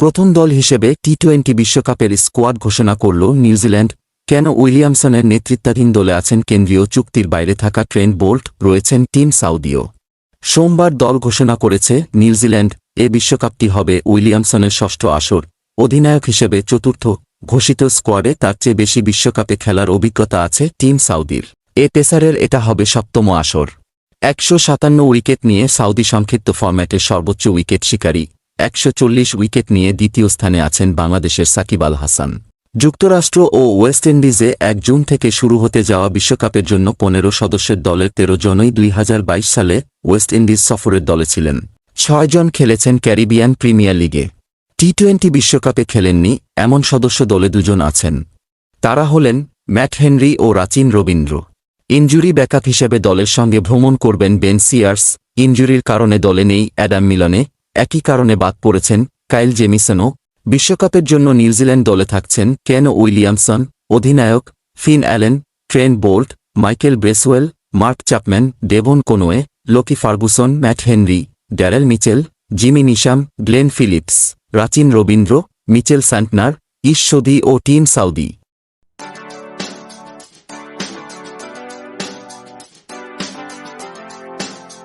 প্রথম দল হিসেবে টি-20 বিশ্বকাপের স্কোয়াড ঘোষণা করল নিউজিল্যান্ড। কেন উইলিয়ামসনের নেতৃত্বাধীন দলে আছেন কেন্দ্রীয় চুক্তির বাইরে থাকা ট্রেন্ট বোল্ট, রয়েছেন টিম সাউদিও। সোমবার দল ঘোষণা করেছে নিউজিল্যান্ড। এ বিশ্বকাপটি হবে উইলিয়ামসনের ষষ্ঠ আসর। অধিনায়ক হিসেবে চতুর্থ ঘোষিত স্কোয়াডে তার চেয়ে বেশি বিশ্বকাপে খেলার অভিজ্ঞতা আছে টিম সাউদির। এ পেসারের এটা হবে সপ্তম আসর। 157 উইকেট নিয়ে সাউদি সংক্ষিপ্ত ফরম্যাটের সর্বোচ্চ উইকেট শিকারী। 140 উইকেট নিয়ে দ্বিতীয় স্থানে আছেন বাংলাদেশের সাকিব আল হাসান। যুক্তরাষ্ট্র ও ওয়েস্ট ইন্ডিজে 1 জুন থেকে শুরু হতে যাওয়া বিশ্বকাপের জন্য 15 সদস্যের দলের 13 জনই 2022 সালে ওয়েস্ট ইন্ডিজ সফরের দলে ছিলেন। 6 জন খেলেছেন ক্যারিবিয়ান প্রিমিয়ার লিগে। টি-20 বিশ্বকাপে খেলেননি এমন সদস্য দলে 2 জন আছেন। তারা হলেন ম্যাট হেনরি ও রাচিন রবীন্দ্র। ইনজুরি ব্যাকআপ হিসেবে দলের সঙ্গে ভ্রমণ করবেন বেন সিয়ার্স। ইনজুরির কারণে দলে নেই অ্যাডাম মিলনে। একই কারণে বাদ পড়েছেন কাইল জেমিসনও। বিশ্বকাপের জন্য নিউজিল্যান্ড দলে থাকছেন কেন উইলিয়ামসন, অধিনায়ক Finn Allen, Trent Boult, Michael Bracewell, Mark Chapman, Devon Conway, Lockie Ferguson, Matt Henry, Daryl Mitchell, Jimmy Neesham, Glenn Phillips, Rachin Ravindra, Mitchell Santner, Ish Sodhi ও টিম সাউদি।